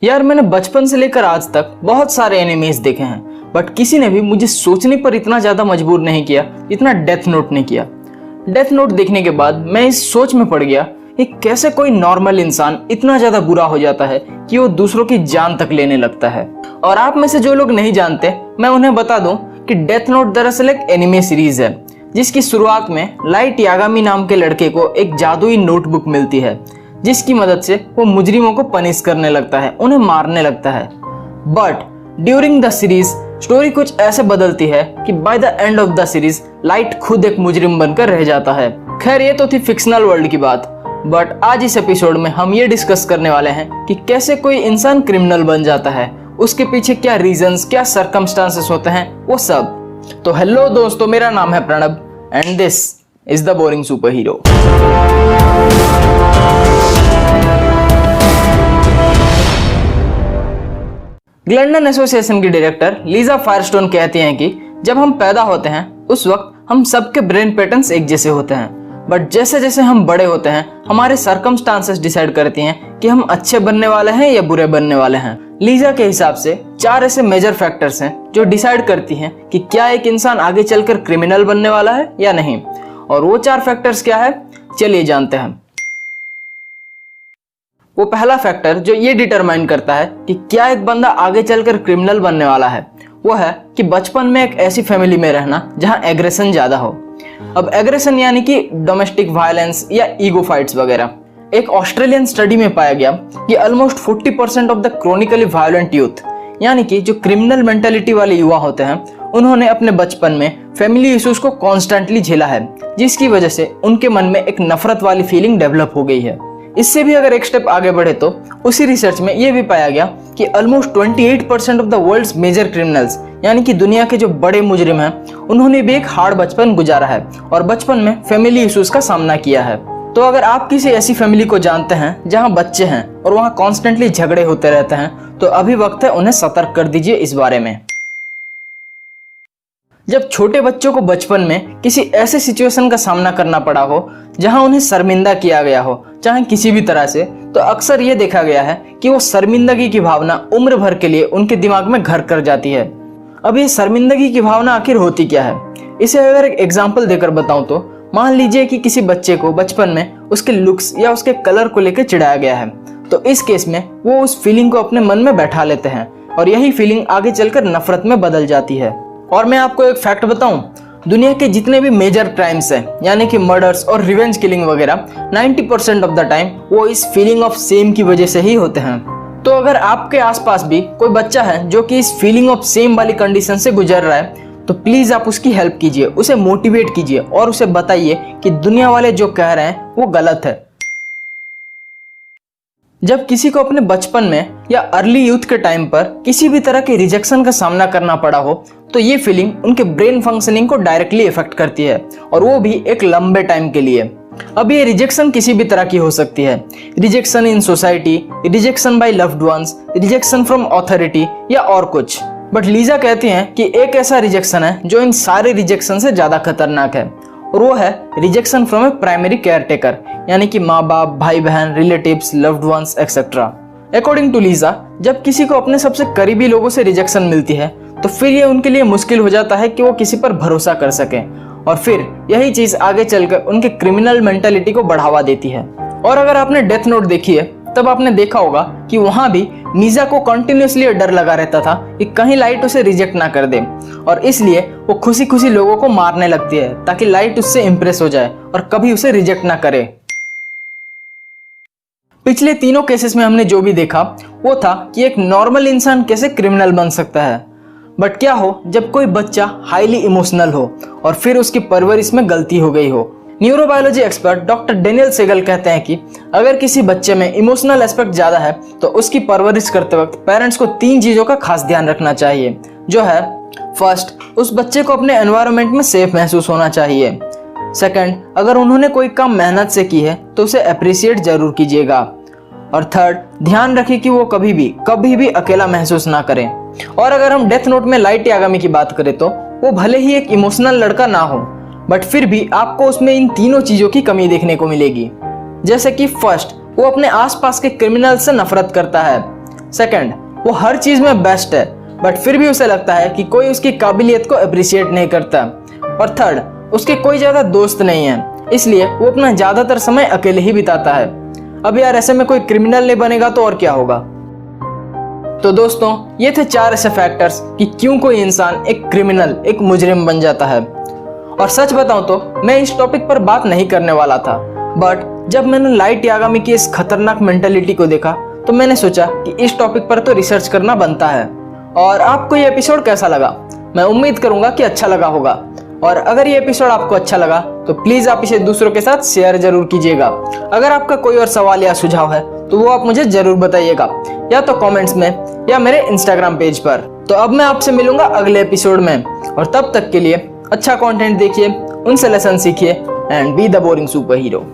यार मैंने बचपन से लेकर आज तक बहुत सारे एनिमेज देखे हैं, बट किसी ने भी मुझे सोचने पर इतना ज्यादा मजबूर नहीं किया जितना डेथ नोट ने किया। डेथ नोट देखने के बाद मैं इस सोच में पड़ गया कि कैसे कोई नॉर्मल इंसान इतना ज्यादा बुरा हो जाता है कि वो दूसरों की जान तक लेने लगता है। और आप में से जो लोग नहीं जानते, मैं उन्हें बता दूं कि डेथ नोट दरअसल एक एनिमे सीरीज है जिसकी शुरुआत में लाइट यागामी नाम के लड़के को एक जादुई नोटबुक मिलती है जिसकी मदद से वो मुजरिमों को पनिश करने लगता है, उन्हें मारने लगता है। But during the series story कुछ ऐसे बदलती है कि by the end of the series light खुद एक मुजरिम बनकर रह जाता है। खैर ये तो थी फिक्शनल वर्ल्ड की बात, बट आज इस एपिसोड में हम ये डिस्कस करने वाले हैं कि कैसे कोई इंसान क्रिमिनल बन जाता है, उसके पीछे क्या रीजंस, क्या सर्कमस्टांसेस होते हैं, वो सब। तो हेलो दोस्तों, मेरा नाम है Pranab and this is the boring super hero. Glendon association की डायरेक्टर लीजा फायरस्टोन कहती हैं कि जब हम पैदा होते हैं उस वक्त हम सबके ब्रेन पैटर्न्स एक जैसे होते हैं, बट जैसे जैसे हम बड़े होते हैं हमारे सर्कमस्टांसेस डिसाइड करती हैं कि हम अच्छे बनने वाले हैं या बुरे बनने वाले हैं। लीजा के हिसाब से 4 ऐसे मेजर फैक्टर्स हैं जो डिसाइड करती हैं कि क्या एक इंसान आगे चलकर क्रिमिनल बनने वाला है या नहीं। और वो 4 फैक्टर्स क्या है, चलिए जानते हैं। वो पहला फैक्टर जो ये डिटरमाइन करता है कि क्या एक बंदा आगे चलकर क्रिमिनल बनने वाला है, वो है कि बचपन में एक ऐसी फैमिली में रहना जहां एग्रेशन ज्यादा हो। अब एग्रेशन यानी कि डोमेस्टिक वायलेंस या ईगो फाइट्स वगैरह। एक ऑस्ट्रेलियन स्टडी में पाया गया कि almost 40% of the chronically violent youth, यानी कि जो क्रिमिनल मेंटेलिटी वाले युवा होते हैं, उन्होंने अपने बचपन में फैमिली इश्यूज को कॉन्स्टेंटली झेला है, जिसकी वजह से उनके मन में एक नफरत वाली फीलिंग डेवलप हो गई है। इससे भी अगर एक स्टेप आगे बढ़े तो उसी रिसर्च में यह भी पाया गया कि almost 28% of the world's major criminals, यानी कि दुनिया के जो बड़े मुजरिम हैं, उन्होंने भी एक हार्ड बचपन गुजारा है और बचपन में फैमिली इश्यूज का सामना किया है। तो अगर आप किसी ऐसी फैमिली को जानते हैं जहां बच्चे हैं और वहां कॉन्स्टेंटली झगड़े होते रहते हैं, तो अभी वक्त है उन्हें सतर्क कर दीजिए इस बारे में। जब छोटे बच्चों को बचपन में किसी ऐसे सिचुएशन का सामना करना पड़ा हो जहां उन्हें शर्मिंदा किया गया हो, चाहे किसी भी तरह से, तो अक्सर ये देखा गया है कि वो शर्मिंदगी की भावना उम्र भर के लिए उनके दिमाग में घर कर जाती है। अब ये शर्मिंदगी की भावना आखिर होती क्या है, इसे अगर एक एग्जाम्पल देकर बताऊं तो मान लीजिए कि किसी बच्चे को बचपन में उसके लुक्स या उसके कलर को लेकर चिढ़ाया गया है, तो इस केस में वो उस फीलिंग को अपने मन में बैठा लेते हैं और यही फीलिंग आगे चलकर नफरत में बदल जाती है। और मैं आपको एक फैक्ट बताऊं, दुनिया के जितने भी मेजर क्राइम्स हैं, यानी कि मर्डर्स और रिवेंज किलिंग वगैरह, 90% ऑफ द टाइम वो इस फीलिंग ऑफ सेम की वजह से ही होते हैं। तो अगर आपके आसपास भी कोई बच्चा है जो कि इस फीलिंग ऑफ सेम वाली कंडीशन से गुजर रहा है, तो प्लीज आप उसकी हेल्प कीजिए, उसे मोटिवेट कीजिए और उसे बताइए कि दुनिया वाले जो कह रहे हैं वो गलत है। जब किसी को अपने बचपन में या अर्ली यूथ के टाइम पर किसी भी तरह के रिजेक्शन का सामना करना पड़ा हो, तो ये फीलिंग उनके ब्रेन फंक्शनिंग को डायरेक्टली इफेक्ट करती है, और वो भी एक लंबे टाइम के लिए। अब ये रिजेक्शन किसी भी तरह की हो सकती है, rejection in society, rejection by loved ones, rejection from authority या और कुछ। बट लीजा कहती हैं कि एक ऐसा रिजेक्शन है जो इन सारे रिजेक्शन से ज्यादा खतरनाक है, और वो है rejection from a primary care taker, यानी कि माँ बाप, भाई बहन, relatives, loved ones etcetera. According to Lisa, जब किसी को अपने सबसे करीबी लोगों से रिजेक्शन मिलती है तो फिर ये उनके लिए मुश्किल हो जाता है कि वो किसी पर भरोसा कर सके, और फिर यही चीज आगे चलकर उनके क्रिमिनल मेंटालिटी को बढ़ावा देती है। और अगर आपने डेथ नोट देखी है तब आपने देखा होगा कि वहां भी मीजा को कंटिन्यूअसली डर लगा रहता था कि कहीं लाइट उसे रिजेक्ट ना कर दे, और इसलिए वो खुशी खुशी लोगों को मारने लगती है ताकि लाइट उससे इंप्रेस हो जाए और कभी उसे रिजेक्ट ना करे। पिछले तीनों केसेस में हमने जो भी देखा वो था कि एक नॉर्मल इंसान कैसे क्रिमिनल बन सकता है। बट क्या हो जब कोई बच्चा हाईली इमोशनल हो और फिर उसकी परवरिश में गलती हो गई हो। Neurobiology expert doctor Daniel Siegel कहते हैं कि अगर किसी बच्चे में इमोशनल एस्पेक्ट ज्यादा है तो उसकी परवरिश करते वक्त पेरेंट्स को 3 चीजों का खास ध्यान रखना चाहिए, जो है फर्स्ट, उस बच्चे को अपने एनवायरनमेंट में सेफ महसूस होना चाहिए। सेकंड, अगर उन्होंने कोई काम मेहनत से की है तो उसे अप्रिशिएट जरूर कीजिएगा। और थर्ड, ध्यान रखिए कि वो कभी भी अकेला महसूस ना करें। और अगर हम डेथ नोट में लाइट यागामी की बात करें तो वो भले ही एक इमोशनल लड़का ना हो, बट फिर भी आपको उसमें इन तीनों चीजों की कमी देखने को मिलेगी। जैसे कि फर्स्ट, वो अपने आसपास के क्रिमिनल से नफरत करता है। सेकंड, वो हर चीज में बेस्ट है बट फिर भी उसे लगता है कि कोई उसकी काबिलियत को अप्रिशिएट नहीं करता। और थर्ड, उसके कोई ज्यादा दोस्त नहीं है, इसलिए वो अपना ज्यादातर समय अकेले ही बिताता है। अब यार ऐसे में कोई क्रिमिनल नहीं बनेगा तो और क्या होगा। तो दोस्तों, ये थे 4 ऐसे फैक्टर्स कि क्यों कोई इंसान एक क्रिमिनल, एक मुजरिम बन जाता है। और सच बताऊं तो मैं इस टॉपिक पर बात नहीं करने वाला था, बट जब मैंने लाइट यागामी की इस खतरनाक मेंटालिटी को देखा तो मैंने सोचा कि इस टॉपिक पर तो रिसर्च करना बनता है। और आपको ये एपिसोड कैसा लगा? मैं उम्मीद करूंगा कि अच्छा लगा होगा। और अगर ये एपिसोड आपको अच्छा लगा तो प्लीज आप इसे दूसरों के साथ शेयर जरूर कीजिएगा। अगर आपका कोई और सवाल या सुझाव है तो वो आप मुझे जरूर बताइएगा, या तो कमेंट्स में या मेरे इंस्टाग्राम पेज पर। तो अब मैं आपसे मिलूंगा अगले एपिसोड में, और तब तक के लिए अच्छा कंटेंट देखिए, उनसे लेसन सीखिए and be the boring super hero.